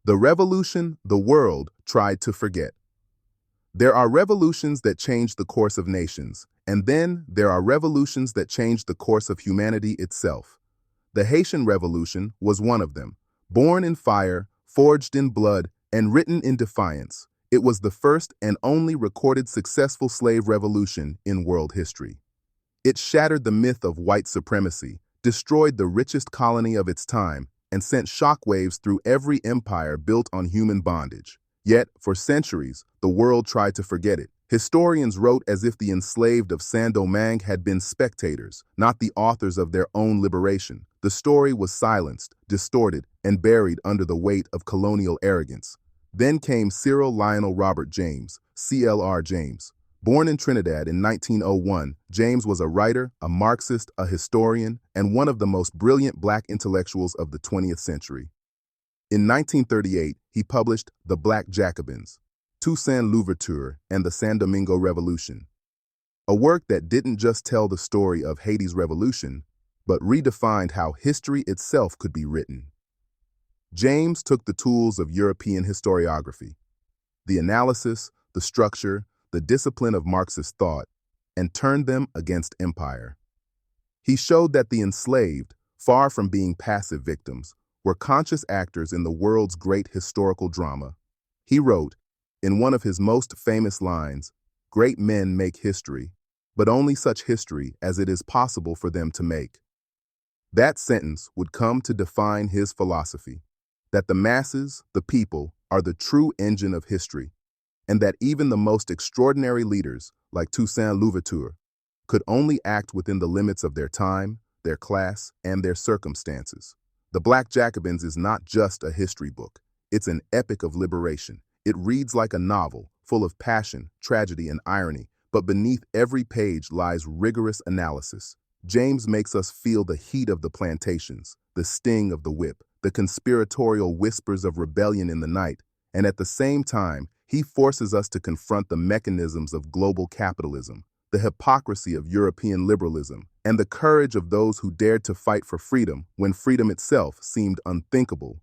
The revolution the world tried to forget. There are revolutions that change the course of nations, and then there are revolutions that change the course of humanity itself. The Haitian Revolution was one of them. Born in fire, forged in blood, and written in defiance, it was the first and only recorded successful slave revolution in world history. It shattered the myth of white supremacy, destroyed the richest colony of its time, and sent shockwaves through every empire built on human bondage. Yet, for centuries, the world tried to forget it. Historians wrote as if the enslaved of Saint-Domingue had been spectators, not the authors of their own liberation. The story was silenced, distorted, and buried under the weight of colonial arrogance. Then came Cyril Lionel Robert James, C.L.R. James. Born in Trinidad in 1901, James was a writer, a Marxist, a historian, and one of the most brilliant black intellectuals of the 20th century. In 1938, he published The Black Jacobins, Toussaint Louverture, and the Saint-Domingue Revolution, a work that didn't just tell the story of Haiti's revolution, but redefined how history itself could be written. James took the tools of European historiography, the analysis, the structure, the discipline of Marxist thought, and turned them against empire. He showed that the enslaved, far from being passive victims, were conscious actors in the world's great historical drama. He wrote, in one of his most famous lines, "Great men make history, but only such history as it is possible for them to make." That sentence would come to define his philosophy, that the masses, the people, are the true engine of history, and that even the most extraordinary leaders, like Toussaint Louverture, could only act within the limits of their time, their class, and their circumstances. The Black Jacobins is not just a history book. It's an epic of liberation. It reads like a novel, full of passion, tragedy, and irony, but beneath every page lies rigorous analysis. James makes us feel the heat of the plantations, the sting of the whip, the conspiratorial whispers of rebellion in the night, and at the same time, he forces us to confront the mechanisms of global capitalism, the hypocrisy of European liberalism, and the courage of those who dared to fight for freedom when freedom itself seemed unthinkable.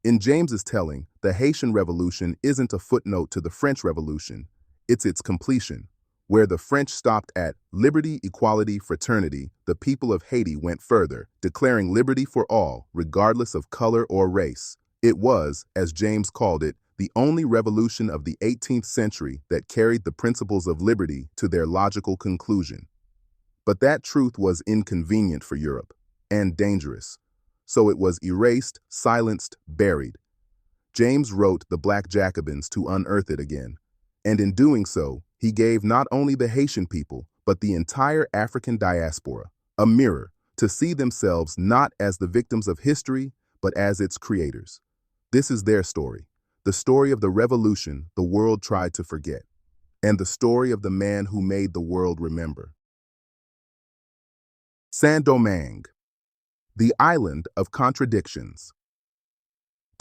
In James's telling, the Haitian Revolution isn't a footnote to the French Revolution, it's its completion. Where the French stopped at liberty, equality, fraternity, the people of Haiti went further, declaring liberty for all, regardless of color or race. It was, as James called it, the only revolution of the 18th century that carried the principles of liberty to their logical conclusion. But that truth was inconvenient for Europe, and dangerous. So it was erased, silenced, buried. James wrote The Black Jacobins to unearth it again, and in doing so, he gave not only the Haitian people, but the entire African diaspora a mirror to see themselves not as the victims of history, but as its creators. This is their story, the story of the revolution the world tried to forget, and the story of the man who made the world remember. Saint-Domingue, the island of contradictions.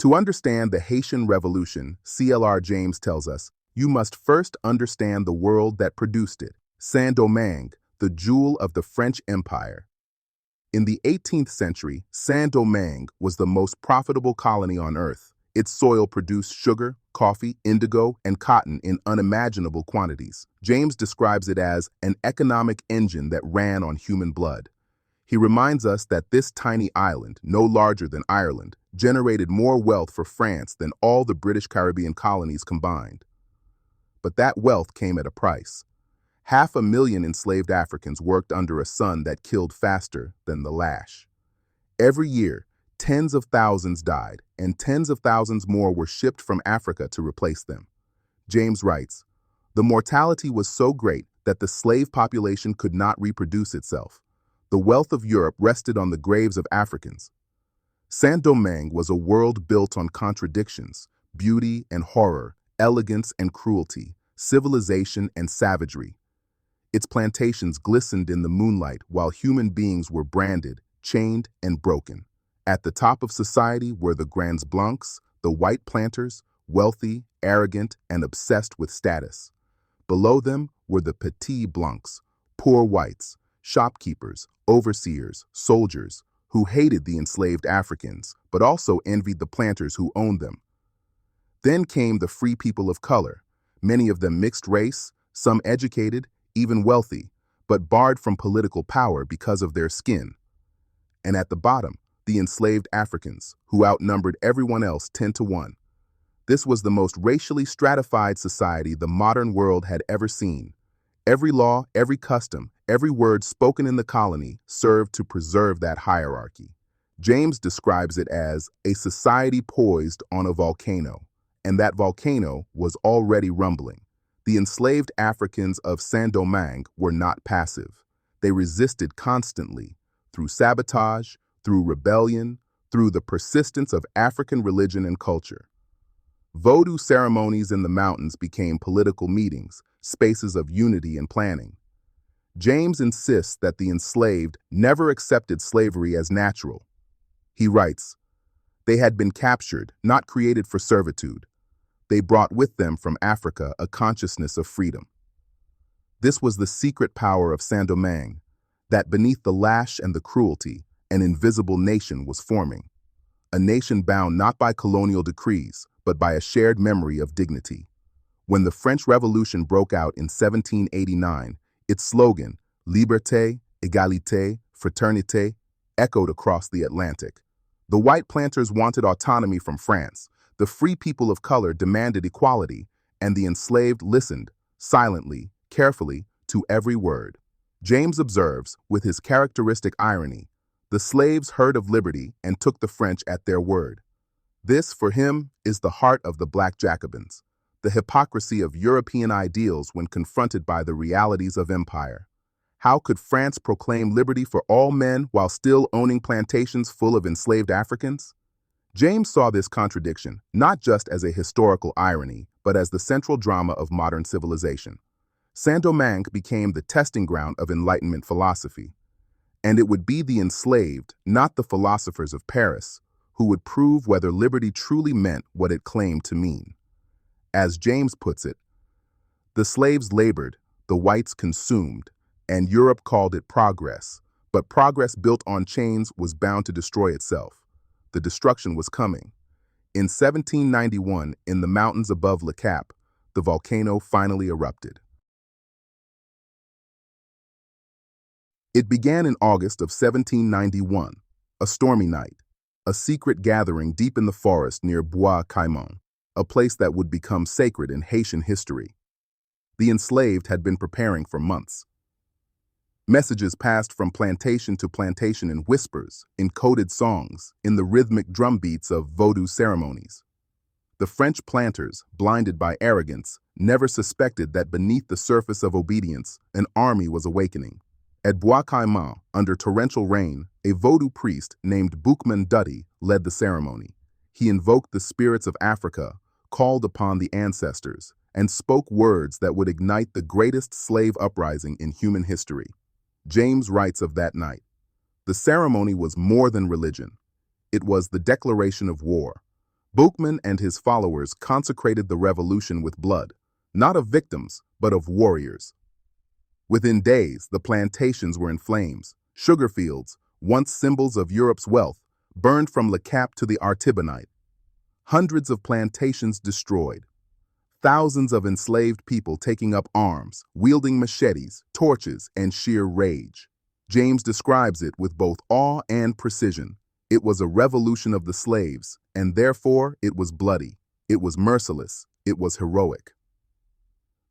To understand the Haitian Revolution, C.L.R. James tells us, you must first understand the world that produced it. Saint-Domingue, the jewel of the French Empire. In the 18th century, Saint-Domingue was the most profitable colony on earth. Its soil produced sugar, coffee, indigo, and cotton in unimaginable quantities. James describes it as an economic engine that ran on human blood. He reminds us that this tiny island, no larger than Ireland, generated more wealth for France than all the British Caribbean colonies combined. But that wealth came at a price. 500,000 enslaved Africans worked under a sun that killed faster than the lash. Every year, tens of thousands died, and tens of thousands more were shipped from Africa to replace them. James writes, the mortality was so great that the slave population could not reproduce itself. The wealth of Europe rested on the graves of Africans. Saint-Domingue was a world built on contradictions, beauty and horror, elegance and cruelty, civilization and savagery. Its plantations glistened in the moonlight while human beings were branded, chained, and broken. At the top of society were the Grands Blancs, the white planters, wealthy, arrogant, and obsessed with status. Below them were the Petits Blancs, poor whites, shopkeepers, overseers, soldiers, who hated the enslaved Africans, but also envied the planters who owned them. Then came the free people of color, many of them mixed race, some educated, even wealthy, but barred from political power because of their skin. And at the bottom, the enslaved Africans, who outnumbered everyone else 10 to 1. This was the most racially stratified society the modern world had ever seen. Every law, every custom, every word spoken in the colony served to preserve that hierarchy. James describes it as a society poised on a volcano, and that volcano was already rumbling. The enslaved Africans of Saint-Domingue were not passive. They resisted constantly, through sabotage, through rebellion, through the persistence of African religion and culture. Vodou ceremonies in the mountains became political meetings, spaces of unity and planning. James insists that the enslaved never accepted slavery as natural. He writes, "They had been captured, not created for servitude. They brought with them from Africa a consciousness of freedom." This was the secret power of Saint-Domingue, that beneath the lash and the cruelty, an invisible nation was forming. A nation bound not by colonial decrees, but by a shared memory of dignity. When the French Revolution broke out in 1789, its slogan, Liberté, Égalité, Fraternité, echoed across the Atlantic. The white planters wanted autonomy from France, the free people of color demanded equality, and the enslaved listened, silently, carefully, to every word. James observes, with his characteristic irony, the slaves heard of liberty and took the French at their word. This, for him, is the heart of the Black Jacobins, the hypocrisy of European ideals when confronted by the realities of empire. How could France proclaim liberty for all men while still owning plantations full of enslaved Africans? James saw this contradiction not just as a historical irony, but as the central drama of modern civilization. Saint-Domingue became the testing ground of Enlightenment philosophy. And it would be the enslaved, not the philosophers of Paris, who would prove whether liberty truly meant what it claimed to mean. As James puts it, the slaves labored, the whites consumed, and Europe called it progress. But progress built on chains was bound to destroy itself. The destruction was coming. In 1791, in the mountains above Le Cap, the volcano finally erupted. It began in August of 1791, a stormy night, a secret gathering deep in the forest near Bois Caimon, a place that would become sacred in Haitian history. The enslaved had been preparing for months. Messages passed from plantation to plantation in whispers, in coded songs, in the rhythmic drum beats of Vodou ceremonies. The French planters, blinded by arrogance, never suspected that beneath the surface of obedience, an army was awakening. At Bois Caimon, under torrential rain, a Vodou priest named Boukman Dutty led the ceremony. He invoked the spirits of Africa, called upon the ancestors, and spoke words that would ignite the greatest slave uprising in human history. James writes of that night, "The ceremony was more than religion. It was the declaration of war. Boukman and his followers consecrated the revolution with blood, not of victims, but of warriors." Within days, the plantations were in flames. Sugar fields, once symbols of Europe's wealth, burned from Le Cap to the Artibonite. Hundreds of plantations destroyed. Thousands of enslaved people taking up arms, wielding machetes, torches, and sheer rage. James describes it with both awe and precision. It was a revolution of the slaves, and therefore it was bloody. It was merciless. It was heroic.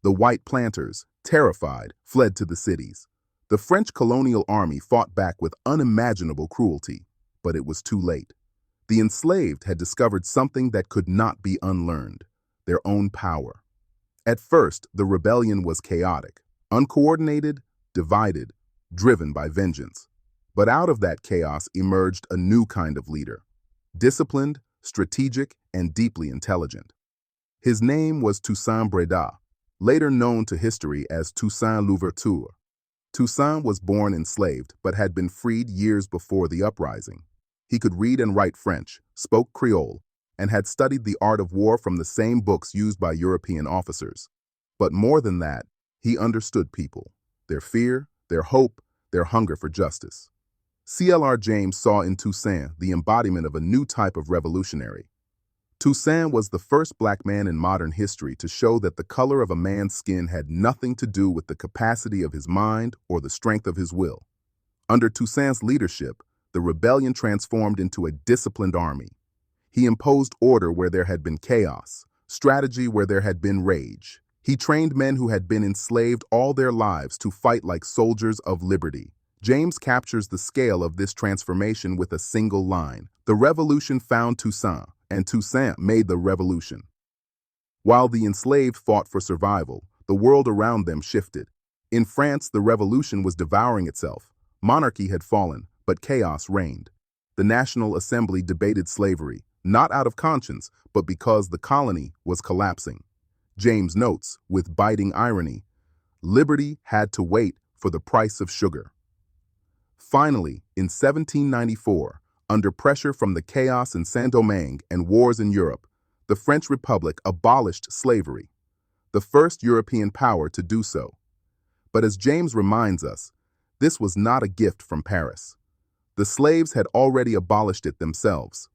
The white planters, terrified, fled to the cities. The French colonial army fought back with unimaginable cruelty, but it was too late. The enslaved had discovered something that could not be unlearned, their own power. At first, the rebellion was chaotic, uncoordinated, divided, driven by vengeance. But out of that chaos emerged a new kind of leader, disciplined, strategic, and deeply intelligent. His name was Toussaint Breda, later known to history as Toussaint Louverture. Toussaint was born enslaved but had been freed years before the uprising. He could read and write French, spoke Creole, and had studied the art of war from the same books used by European officers. But more than that, he understood people, their fear, their hope, their hunger for justice. C.L.R. James saw in Toussaint the embodiment of a new type of revolutionary. Toussaint was the first black man in modern history to show that the color of a man's skin had nothing to do with the capacity of his mind or the strength of his will. Under Toussaint's leadership, the rebellion transformed into a disciplined army. He imposed order where there had been chaos, strategy where there had been rage. He trained men who had been enslaved all their lives to fight like soldiers of liberty. James captures the scale of this transformation with a single line: "The revolution found Toussaint, and Toussaint made the revolution." While the enslaved fought for survival, the world around them shifted. In France, the revolution was devouring itself. Monarchy had fallen, but chaos reigned. The National Assembly debated slavery, not out of conscience, but because the colony was collapsing. James notes, with biting irony, liberty had to wait for the price of sugar. Finally, in 1794, under pressure from the chaos in Saint-Domingue and wars in Europe, the French Republic abolished slavery, the first European power to do so. But as James reminds us, this was not a gift from Paris. The slaves had already abolished it themselves.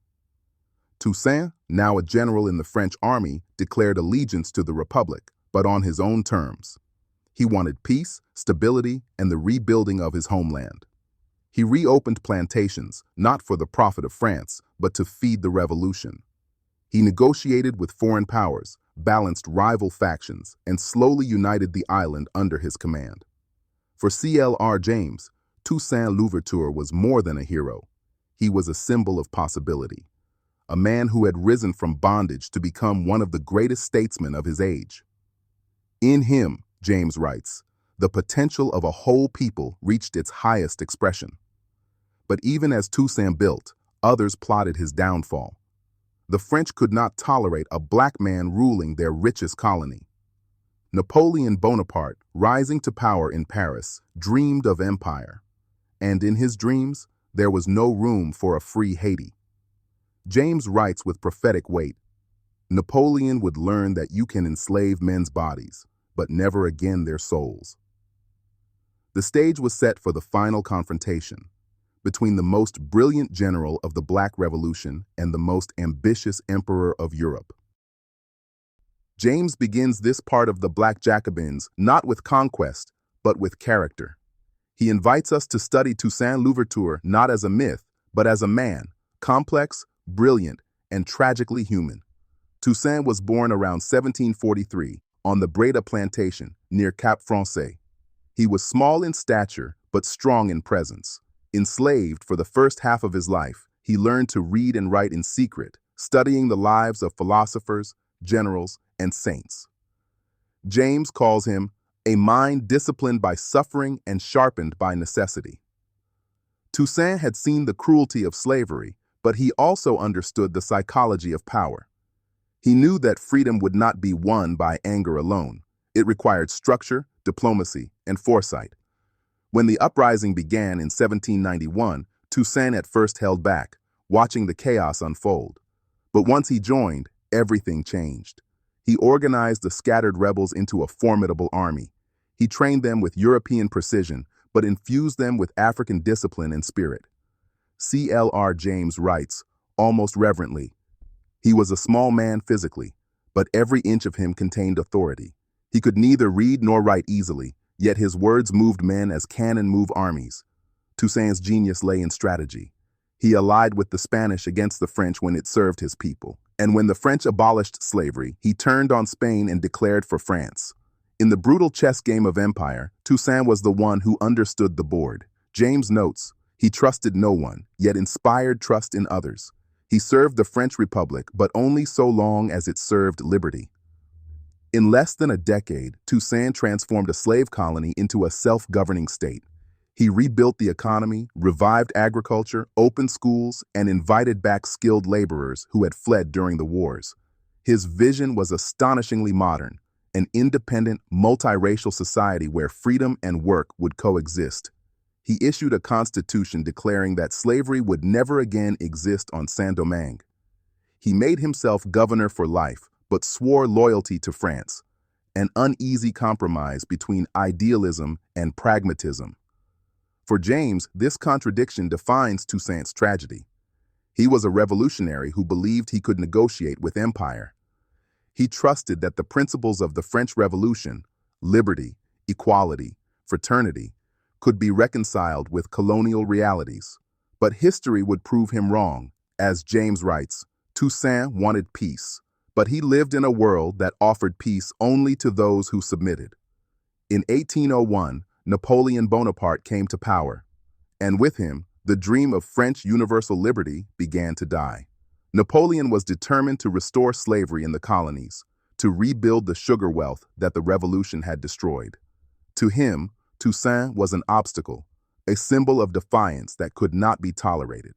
Toussaint, now a general in the French army, declared allegiance to the Republic, but on his own terms. He wanted peace, stability, and the rebuilding of his homeland. He reopened plantations, not for the profit of France, but to feed the revolution. He negotiated with foreign powers, balanced rival factions, and slowly united the island under his command. For C.L.R. James, Toussaint Louverture was more than a hero. He was a symbol of possibility, a man who had risen from bondage to become one of the greatest statesmen of his age. In him, James writes, the potential of a whole people reached its highest expression. But even as Toussaint built, others plotted his downfall. The French could not tolerate a black man ruling their richest colony. Napoleon Bonaparte, rising to power in Paris, dreamed of empire. And in his dreams, there was no room for a free Haiti. James writes with prophetic weight, Napoleon would learn that you can enslave men's bodies, but never again their souls. The stage was set for the final confrontation between the most brilliant general of the Black Revolution and the most ambitious emperor of Europe. James begins this part of the Black Jacobins not with conquest, but with character. He invites us to study Toussaint Louverture not as a myth, but as a man, complex, brilliant, and tragically human. Toussaint was born around 1743 on the Breda plantation near Cap Français. He was small in stature, but strong in presence. Enslaved for the first half of his life, he learned to read and write in secret, studying the lives of philosophers, generals, and saints. James calls him a mind disciplined by suffering and sharpened by necessity. Toussaint had seen the cruelty of slavery, but he also understood the psychology of power. He knew that freedom would not be won by anger alone. It required structure, diplomacy, and foresight. When the uprising began in 1791, Toussaint at first held back, watching the chaos unfold. But once he joined, everything changed. He organized the scattered rebels into a formidable army. He trained them with European precision, but infused them with African discipline and spirit. C.L.R. James writes, almost reverently, he was a small man physically, but every inch of him contained authority. He could neither read nor write easily, yet his words moved men as cannon move armies. Toussaint's genius lay in strategy. He allied with the Spanish against the French when it served his people. And when the French abolished slavery, he turned on Spain and declared for France. In the brutal chess game of empire, Toussaint was the one who understood the board. James notes, he trusted no one, yet inspired trust in others. He served the French Republic, but only so long as it served liberty. In less than a decade, Toussaint transformed a slave colony into a self-governing state. He rebuilt the economy, revived agriculture, opened schools, and invited back skilled laborers who had fled during the wars. His vision was astonishingly modern, an independent, multiracial society where freedom and work would coexist. He issued a constitution declaring that slavery would never again exist on Saint-Domingue. He made himself governor for life, but swore loyalty to France, an uneasy compromise between idealism and pragmatism. For James, this contradiction defines Toussaint's tragedy. He was a revolutionary who believed he could negotiate with empire. He trusted that the principles of the French Revolution, liberty, equality, fraternity, could be reconciled with colonial realities. But history would prove him wrong. As James writes, Toussaint wanted peace, but he lived in a world that offered peace only to those who submitted. In 1801, Napoleon Bonaparte came to power, and with him, the dream of French universal liberty began to die. Napoleon was determined to restore slavery in the colonies, to rebuild the sugar wealth that the revolution had destroyed. To him, Toussaint was an obstacle, a symbol of defiance that could not be tolerated.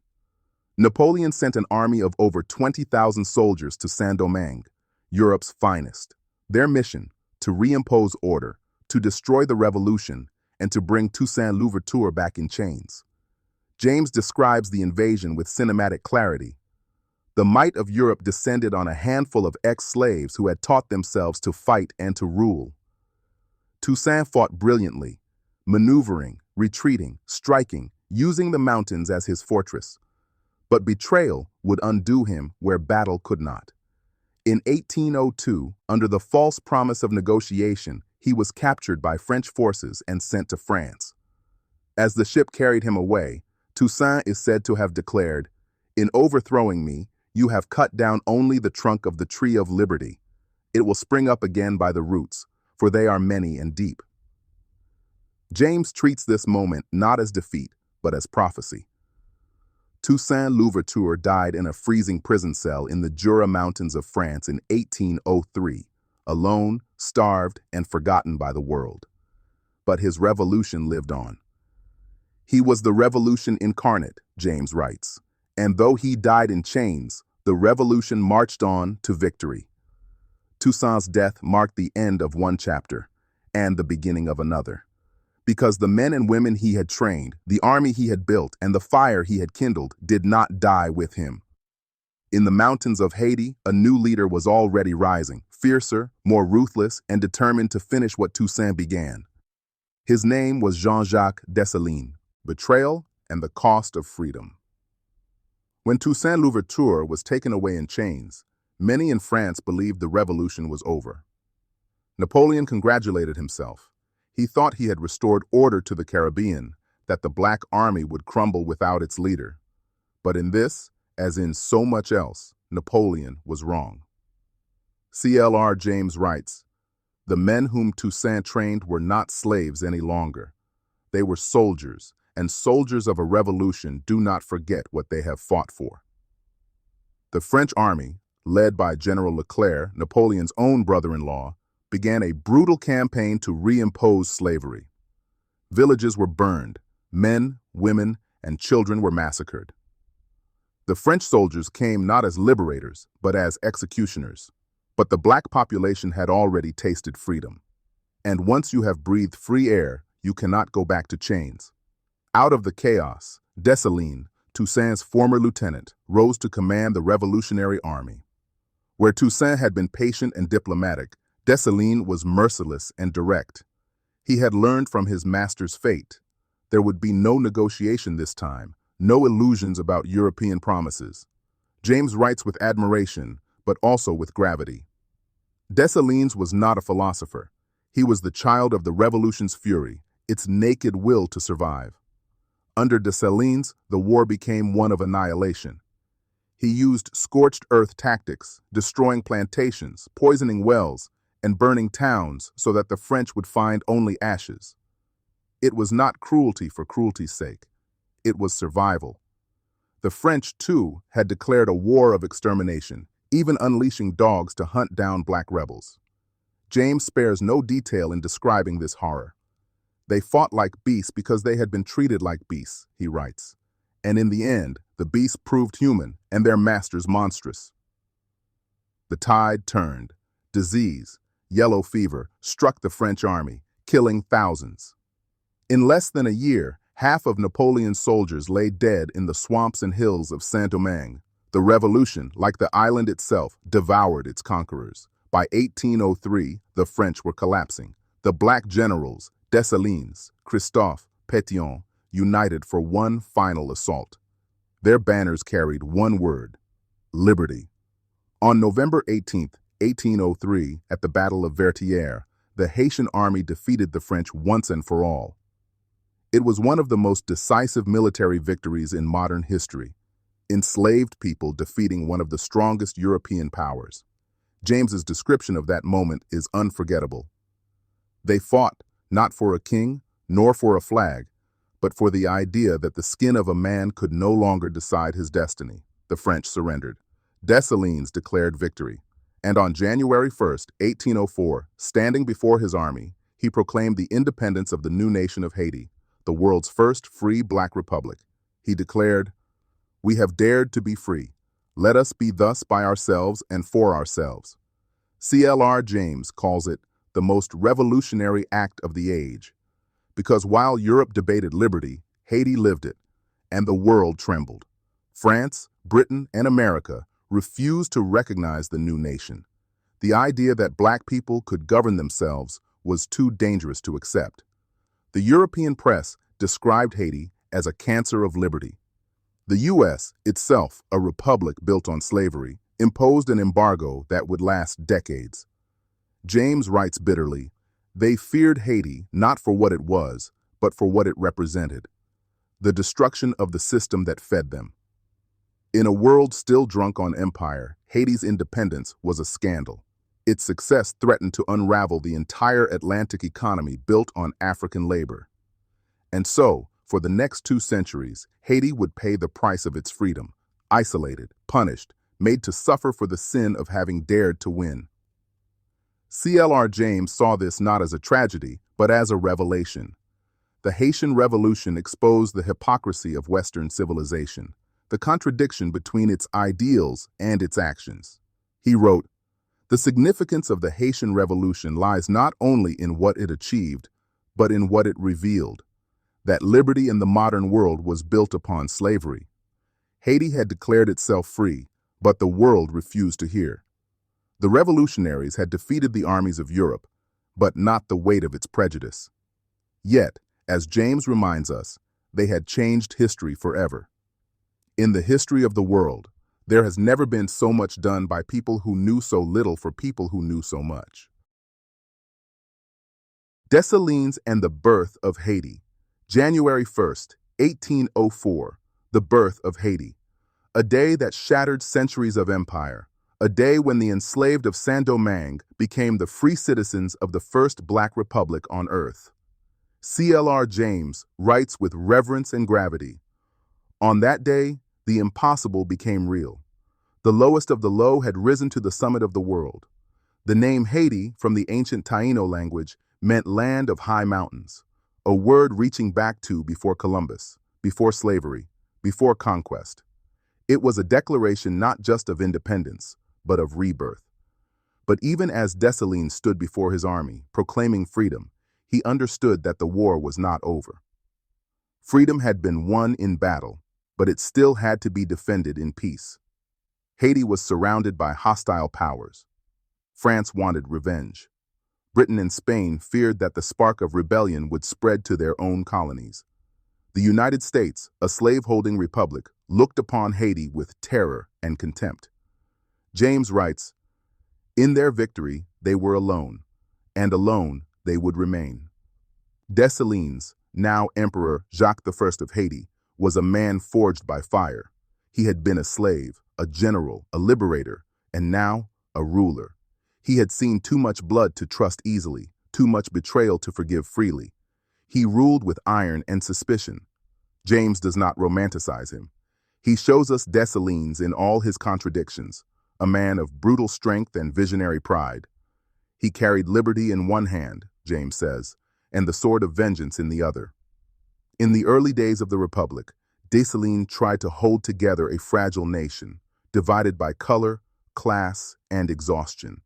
Napoleon sent an army of over 20,000 soldiers to Saint-Domingue, Europe's finest. Their mission, to reimpose order, to destroy the revolution, and to bring Toussaint Louverture back in chains. James describes the invasion with cinematic clarity. The might of Europe descended on a handful of ex-slaves who had taught themselves to fight and to rule. Toussaint fought brilliantly, maneuvering, retreating, striking, using the mountains as his fortress. But betrayal would undo him where battle could not. In 1802, under the false promise of negotiation, he was captured by French forces and sent to France. As the ship carried him away, Toussaint is said to have declared, "In overthrowing me, you have cut down only the trunk of the tree of liberty. It will spring up again by the roots, for they are many and deep." James treats this moment not as defeat, but as prophecy. Toussaint Louverture died in a freezing prison cell in the Jura Mountains of France in 1803, alone, starved, and forgotten by the world. But his revolution lived on. He was the revolution incarnate, James writes, and though he died in chains, the revolution marched on to victory. Toussaint's death marked the end of one chapter and the beginning of another. Because the men and women he had trained, the army he had built, and the fire he had kindled did not die with him. In the mountains of Haiti, a new leader was already rising, fiercer, more ruthless, and determined to finish what Toussaint began. His name was Jean Jacques Dessalines, betrayal and the cost of freedom. When Toussaint Louverture was taken away in chains, many in France believed the revolution was over. Napoleon congratulated himself. He thought he had restored order to the Caribbean, that the Black Army would crumble without its leader. But in this, as in so much else, Napoleon was wrong. C.L.R. James writes, "The men whom Toussaint trained were not slaves any longer. They were soldiers, and soldiers of a revolution do not forget what they have fought for." The French army, led by General Leclerc, Napoleon's own brother-in-law, began a brutal campaign to reimpose slavery. Villages were burned, men, women, and children were massacred. The French soldiers came not as liberators, but as executioners. But the black population had already tasted freedom. And once you have breathed free air, you cannot go back to chains. Out of the chaos, Dessalines, Toussaint's former lieutenant, rose to command the revolutionary army. Where Toussaint had been patient and diplomatic, Dessalines was merciless and direct. He had learned from his master's fate. There would be no negotiation this time, no illusions about European promises. James writes with admiration, but also with gravity. Dessalines was not a philosopher. He was the child of the revolution's fury, its naked will to survive. Under Dessalines, the war became one of annihilation. He used scorched earth tactics, destroying plantations, poisoning wells, and burning towns so that the French would find only ashes. It was not cruelty for cruelty's sake. It was survival. The French, too, had declared a war of extermination, even unleashing dogs to hunt down black rebels. James spares no detail in describing this horror. "They fought like beasts because they had been treated like beasts," he writes. And in the end, the beasts proved human and their masters monstrous. The tide turned. Disease, yellow fever, struck the French army, killing thousands. In less than a year, half of Napoleon's soldiers lay dead in the swamps and hills of Saint-Domingue. The revolution, like the island itself, devoured its conquerors. By 1803, the French were collapsing. The black generals, Dessalines, Christophe, Pétion, united for one final assault. Their banners carried one word: liberty. On November 18, 1803, at the Battle of Vertières, the Haitian army defeated the French once and for all. It was one of the most decisive military victories in modern history, enslaved people defeating one of the strongest European powers. James's description of that moment is unforgettable. They fought not for a king, nor for a flag, but for the idea that the skin of a man could no longer decide his destiny. The French surrendered. Dessalines declared victory, and on January 1, 1804, standing before his army, he proclaimed the independence of the new nation of Haiti, the world's first free black republic. He declared, "We have dared to be free. Let us be thus by ourselves and for ourselves." C.L.R. James calls it the most revolutionary act of the age, because while Europe debated liberty, Haiti lived it, and the world trembled. France, Britain, and America refused to recognize the new nation. The idea that black people could govern themselves was too dangerous to accept. The European press described Haiti as a cancer of liberty. The U.S., itself a republic built on slavery, imposed an embargo that would last decades. James writes bitterly, "They feared Haiti not for what it was, but for what it represented: the destruction of the system that fed them." In a world still drunk on empire, Haiti's independence was a scandal. Its success threatened to unravel the entire Atlantic economy built on African labor. And so, for the next 2 centuries, Haiti would pay the price of its freedom, isolated, punished, made to suffer for the sin of having dared to win. C.L.R. James saw this not as a tragedy, but as a revelation. The Haitian Revolution exposed the hypocrisy of Western civilization, the contradiction between its ideals and its actions. He wrote, "The significance of the Haitian Revolution lies not only in what it achieved, but in what it revealed. That liberty in the modern world was built upon slavery. Haiti had declared itself free, but the world refused to hear. The revolutionaries had defeated the armies of Europe, but not the weight of its prejudice. Yet, as James reminds us, they had changed history forever. In the history of the world, there has never been so much done by people who knew so little for people who knew so much." Dessalines and the birth of Haiti. January 1, 1804, the birth of Haiti. A day that shattered centuries of empire. A day when the enslaved of Saint-Domingue became the free citizens of the first black republic on earth. C.L.R. James writes with reverence and gravity, "On that day, the impossible became real. The lowest of the low had risen to the summit of the world. The name Haiti, from the ancient Taino language, meant land of high mountains, a word reaching back to before Columbus, before slavery, before conquest. It was a declaration not just of independence, but of rebirth." But even as Dessalines stood before his army, proclaiming freedom, he understood that the war was not over. Freedom had been won in battle, but it still had to be defended in peace. Haiti was surrounded by hostile powers. France wanted revenge. Britain and Spain feared that the spark of rebellion would spread to their own colonies. The United States, a slave-holding republic, looked upon Haiti with terror and contempt. James writes, "In their victory, they were alone, and alone they would remain." Dessalines, now Emperor Jacques I of Haiti, was a man forged by fire. He had been a slave, a general, a liberator, and now a ruler. He had seen too much blood to trust easily, too much betrayal to forgive freely. He ruled with iron and suspicion. James does not romanticize him. He shows us Dessalines in all his contradictions, a man of brutal strength and visionary pride. He carried liberty in one hand, James says, and the sword of vengeance in the other. In the early days of the Republic, Dessalines tried to hold together a fragile nation, divided by color, class, and exhaustion.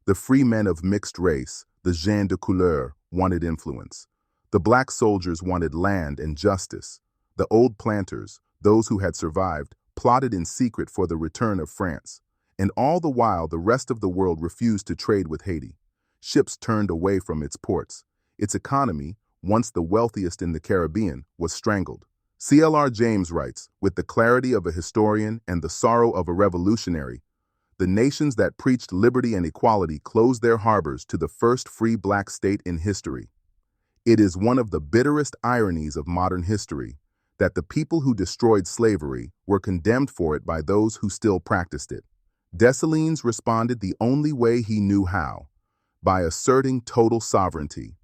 The free men of mixed race, the gens de couleur, wanted influence. The black soldiers wanted land and justice. The old planters, those who had survived, plotted in secret for the return of France. And all the while, the rest of the world refused to trade with Haiti. Ships turned away from its ports. Its economy, once the wealthiest in the Caribbean, was strangled. C.L.R. James writes, with the clarity of a historian and the sorrow of a revolutionary, the nations that preached liberty and equality closed their harbors to the first free black state in history. It is one of the bitterest ironies of modern history that the people who destroyed slavery were condemned for it by those who still practiced it. Dessalines responded the only way he knew how, by asserting total sovereignty.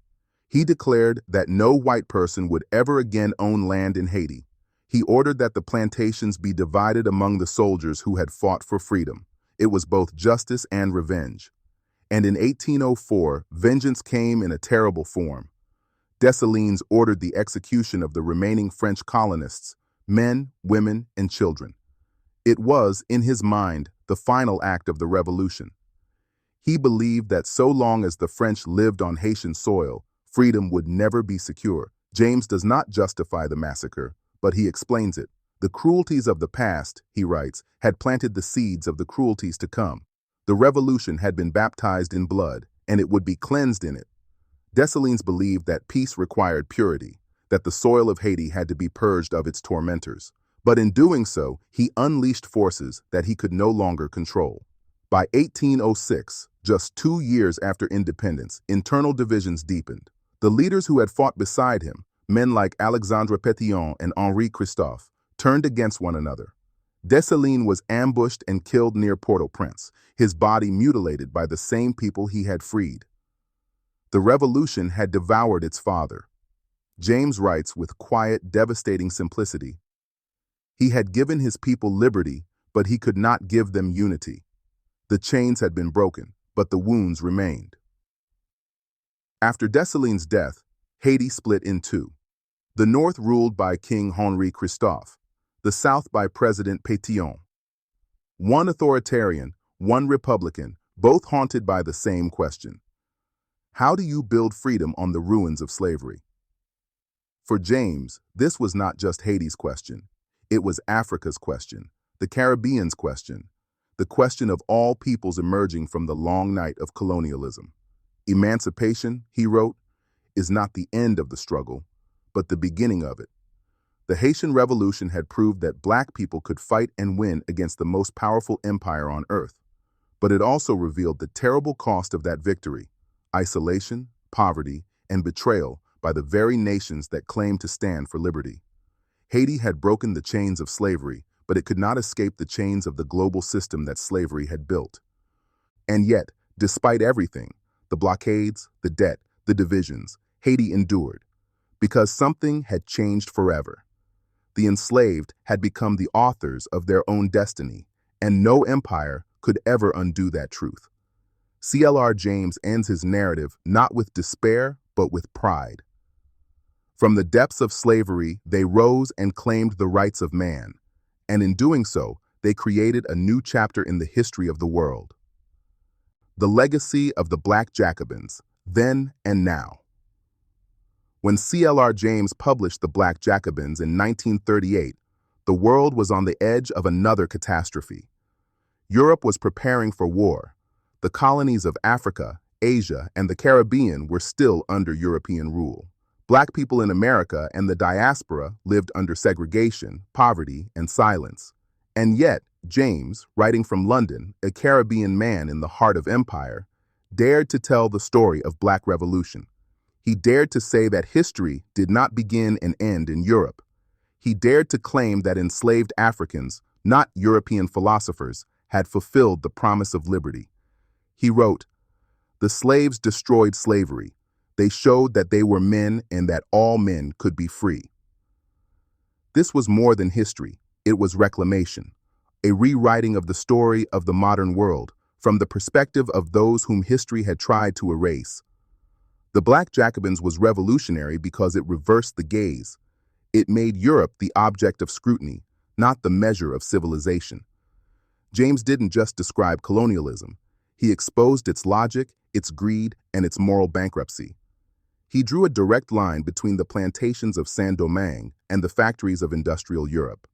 He declared that no white person would ever again own land in Haiti. He ordered that the plantations be divided among the soldiers who had fought for freedom. It was both justice and revenge. And in 1804, vengeance came in a terrible form. Dessalines ordered the execution of the remaining French colonists, men, women, and children. It was, in his mind, the final act of the revolution. He believed that so long as the French lived on Haitian soil, freedom would never be secure. James does not justify the massacre, but he explains it. The cruelties of the past, he writes, had planted the seeds of the cruelties to come. The revolution had been baptized in blood, and it would be cleansed in it. Dessalines believed that peace required purity, that the soil of Haiti had to be purged of its tormentors. But in doing so, he unleashed forces that he could no longer control. By 1806, just 2 years after independence, internal divisions deepened. The leaders who had fought beside him, men like Alexandre Pétion and Henri Christophe, turned against one another. Dessalines was ambushed and killed near Port-au-Prince, his body mutilated by the same people he had freed. The revolution had devoured its father. James writes with quiet, devastating simplicity, he had given his people liberty, but he could not give them unity. The chains had been broken, but the wounds remained. After Dessalines' death, Haiti split in two. The north ruled by King Henri Christophe, the south by President Pétion. One authoritarian, one republican, both haunted by the same question. How do you build freedom on the ruins of slavery? For James, this was not just Haiti's question. It was Africa's question, the Caribbean's question, the question of all peoples emerging from the long night of colonialism. Emancipation, he wrote, is not the end of the struggle, but the beginning of it. The Haitian Revolution had proved that black people could fight and win against the most powerful empire on earth. But it also revealed the terrible cost of that victory: isolation, poverty, and betrayal by the very nations that claimed to stand for liberty. Haiti had broken the chains of slavery, but it could not escape the chains of the global system that slavery had built. And yet, despite everything, the blockades, the debt, the divisions, Haiti endured, because something had changed forever. The enslaved had become the authors of their own destiny, and no empire could ever undo that truth. C.L.R. James ends his narrative not with despair, but with pride. From the depths of slavery, they rose and claimed the rights of man, and in doing so, they created a new chapter in the history of the world. The legacy of the Black Jacobins, then and now. When C.L.R. James published the Black Jacobins in 1938, the world was on the edge of another catastrophe. Europe was preparing for war. The colonies of Africa, Asia, and the Caribbean were still under European rule. Black people in America and the diaspora lived under segregation, poverty, and silence. And yet, James, writing from London, a Caribbean man in the heart of empire, dared to tell the story of Black Revolution. He dared to say that history did not begin and end in Europe. He dared to claim that enslaved Africans, not European philosophers, had fulfilled the promise of liberty. He wrote, "The slaves destroyed slavery. They showed that they were men and that all men could be free." This was more than history. It was reclamation, a rewriting of the story of the modern world from the perspective of those whom history had tried to erase. The Black Jacobins was revolutionary because it reversed the gaze. It made Europe the object of scrutiny, not the measure of civilization. James didn't just describe colonialism. He exposed its logic, its greed, and its moral bankruptcy. He drew a direct line between the plantations of Saint-Domingue and the factories of industrial Europe.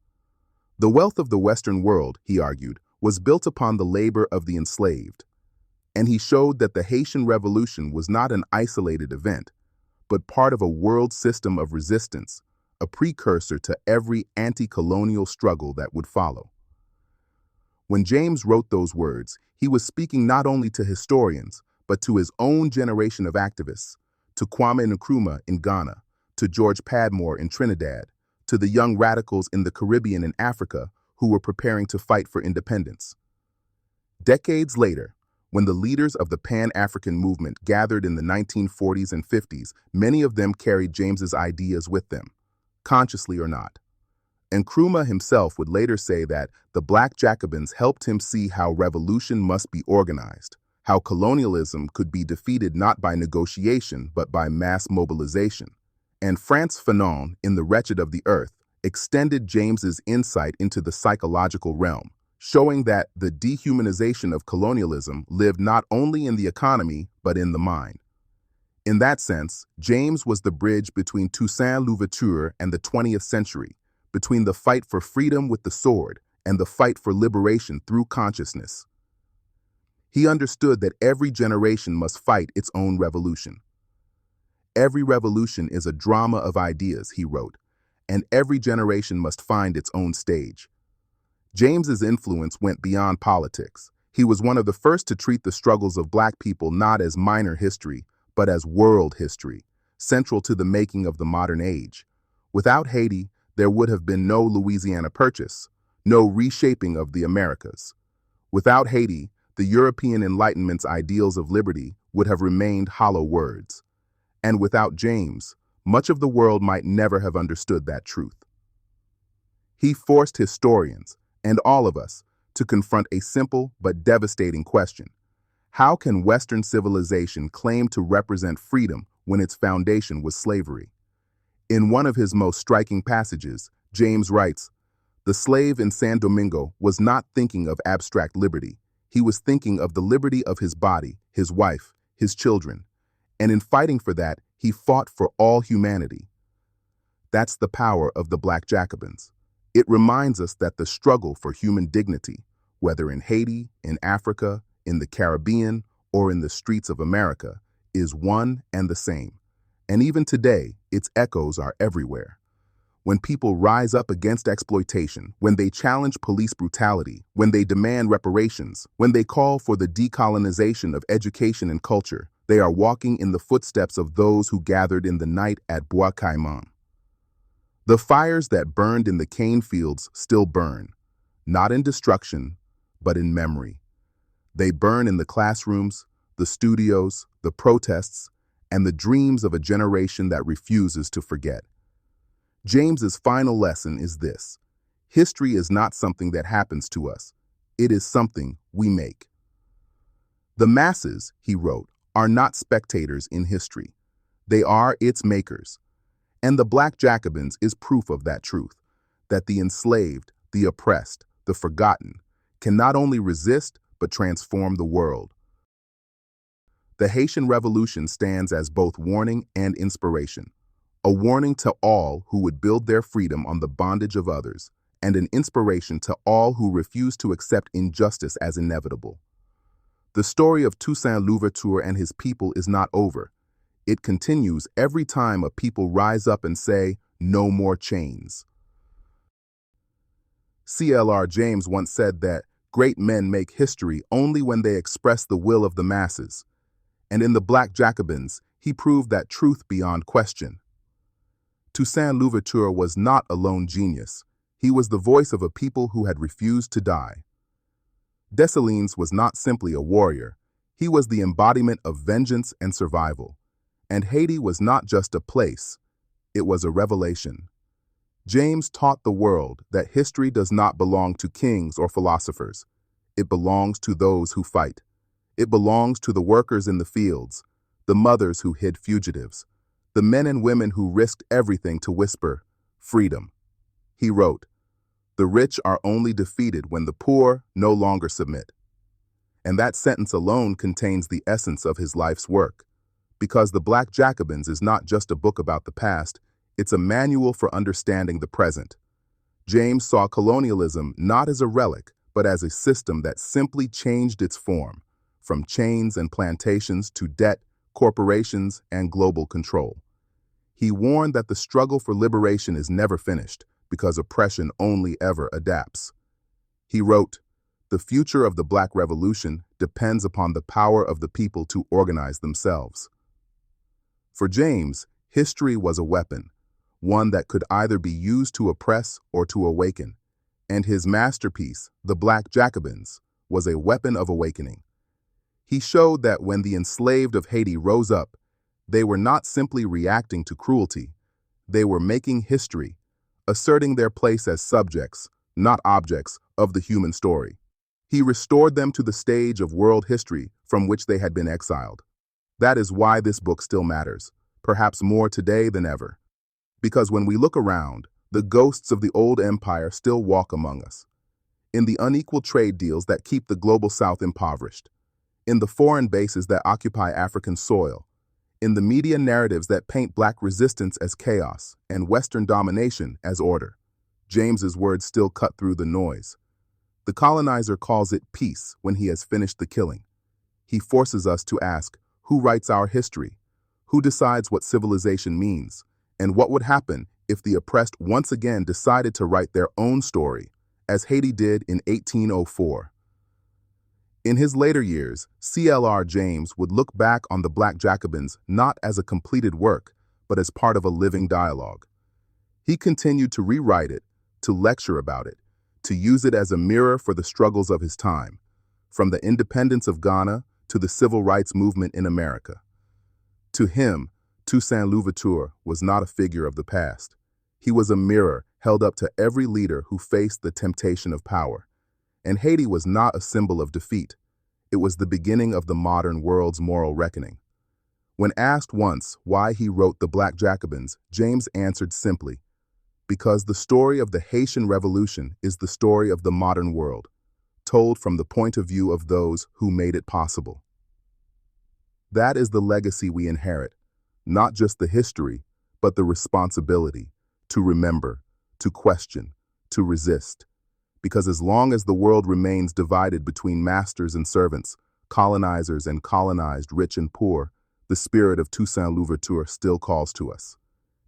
The wealth of the Western world, he argued, was built upon the labor of the enslaved. And he showed that the Haitian Revolution was not an isolated event, but part of a world system of resistance, a precursor to every anti-colonial struggle that would follow. When James wrote those words, he was speaking not only to historians, but to his own generation of activists, to Kwame Nkrumah in Ghana, to George Padmore in Trinidad, to the young radicals in the Caribbean and Africa who were preparing to fight for independence. Decades later, when the leaders of the Pan-African movement gathered in the 1940s and 50s, many of them carried James's ideas with them, consciously or not. Nkrumah himself would later say that the Black Jacobins helped him see how revolution must be organized, how colonialism could be defeated not by negotiation but by mass mobilization. And Frantz Fanon, in The Wretched of the Earth, extended James's insight into the psychological realm, showing that the dehumanization of colonialism lived not only in the economy but in the mind. In that sense, James was the bridge between Toussaint Louverture and the 20th century, between the fight for freedom with the sword and the fight for liberation through consciousness. He understood that every generation must fight its own revolution. Every revolution is a drama of ideas, he wrote, and every generation must find its own stage. James's influence went beyond politics. He was one of the first to treat the struggles of Black people not as minor history, but as world history, central to the making of the modern age. Without Haiti, there would have been no Louisiana Purchase, no reshaping of the Americas. Without Haiti, the European Enlightenment's ideals of liberty would have remained hollow words. And without James, much of the world might never have understood that truth. He forced historians, and all of us, to confront a simple but devastating question. How can Western civilization claim to represent freedom when its foundation was slavery? In one of his most striking passages, James writes, "The slave in Saint-Domingue was not thinking of abstract liberty. He was thinking of the liberty of his body, his wife, his children. And in fighting for that, he fought for all humanity." That's the power of the Black Jacobins. It reminds us that the struggle for human dignity, whether in Haiti, in Africa, in the Caribbean, or in the streets of America, is one and the same. And even today, its echoes are everywhere. When people rise up against exploitation, when they challenge police brutality, when they demand reparations, when they call for the decolonization of education and culture, they are walking in the footsteps of those who gathered in the night at Bois Caïman. The fires that burned in the cane fields still burn, not in destruction, but in memory. They burn in the classrooms, the studios, the protests, and the dreams of a generation that refuses to forget. James's final lesson is this: history is not something that happens to us. It is something we make. The masses, he wrote, are not spectators in history. They are its makers. And the Black Jacobins is proof of that truth, that the enslaved, the oppressed, the forgotten, can not only resist, but transform the world. The Haitian Revolution stands as both warning and inspiration, a warning to all who would build their freedom on the bondage of others, and an inspiration to all who refuse to accept injustice as inevitable. The story of Toussaint Louverture and his people is not over. It continues every time a people rise up and say, "No more chains." C.L.R. James once said that great men make history only when they express the will of the masses. And in the Black Jacobins, he proved that truth beyond question. Toussaint Louverture was not a lone genius. He was the voice of a people who had refused to die. Dessalines was not simply a warrior. He was the embodiment of vengeance and survival. And Haiti was not just a place. It was a revelation. James taught the world that history does not belong to kings or philosophers. It belongs to those who fight. It belongs to the workers in the fields, the mothers who hid fugitives, the men and women who risked everything to whisper, "Freedom." He wrote, "The rich are only defeated when the poor no longer submit." And that sentence alone contains the essence of his life's work. Because the Black Jacobins is not just a book about the past, it's a manual for understanding the present. James saw colonialism not as a relic, but as a system that simply changed its form, from chains and plantations to debt, corporations, and global control. He warned that the struggle for liberation is never finished because oppression only ever adapts. He wrote, "The future of the Black Revolution depends upon the power of the people to organize themselves." For James, history was a weapon, one that could either be used to oppress or to awaken, and his masterpiece, The Black Jacobins, was a weapon of awakening. He showed that when the enslaved of Haiti rose up, they were not simply reacting to cruelty, they were making history, asserting their place as subjects, not objects, of the human story. He restored them to the stage of world history from which they had been exiled. That is why this book still matters, perhaps more today than ever. Because when we look around, the ghosts of the old empire still walk among us. In the unequal trade deals that keep the global South impoverished, in the foreign bases that occupy African soil, in the media narratives that paint Black resistance as chaos and Western domination as order, James's words still cut through the noise. The colonizer calls it peace when he has finished the killing. He forces us to ask, who writes our history? Who decides what civilization means? And what would happen if the oppressed once again decided to write their own story, as Haiti did in 1804? In his later years, C.L.R. James would look back on the Black Jacobins not as a completed work, but as part of a living dialogue. He continued to rewrite it, to lecture about it, to use it as a mirror for the struggles of his time, from the independence of Ghana to the civil rights movement in America. To him, Toussaint Louverture was not a figure of the past. He was a mirror held up to every leader who faced the temptation of power. And Haiti was not a symbol of defeat. It was the beginning of the modern world's moral reckoning. When asked once why he wrote The Black Jacobins, James answered simply, because the story of the Haitian Revolution is the story of the modern world, told from the point of view of those who made it possible. That is the legacy we inherit, not just the history, but the responsibility to remember, to question, to resist. Because as long as the world remains divided between masters and servants, colonizers and colonized, rich and poor, the spirit of Toussaint Louverture still calls to us.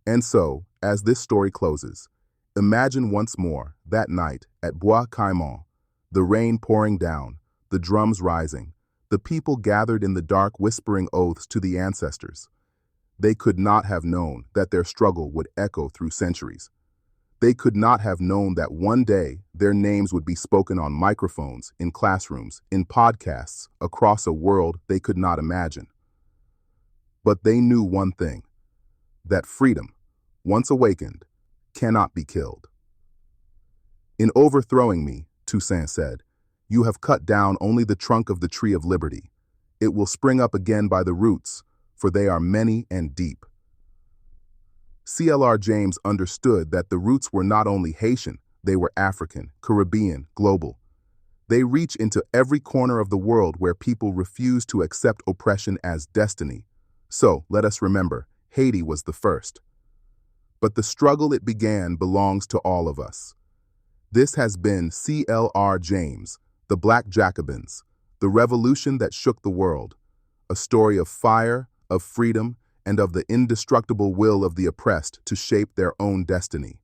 And so, as this story closes, imagine once more that night at Bois Caïman, the rain pouring down, the drums rising, the people gathered in the dark whispering oaths to the ancestors. They could not have known that their struggle would echo through centuries. They could not have known that one day their names would be spoken on microphones, in classrooms, in podcasts, across a world they could not imagine. But they knew one thing, that freedom, once awakened, cannot be killed. In overthrowing me, Toussaint said, you have cut down only the trunk of the tree of liberty. It will spring up again by the roots, for they are many and deep. C.L.R. James understood that the roots were not only Haitian, they were African, Caribbean, global. They reach into every corner of the world where people refuse to accept oppression as destiny. So, let us remember, Haiti was the first. But the struggle it began belongs to all of us. This has been C.L.R. James, The Black Jacobins, the revolution that shook the world, a story of fire, of freedom, and of the indestructible will of the oppressed to shape their own destiny.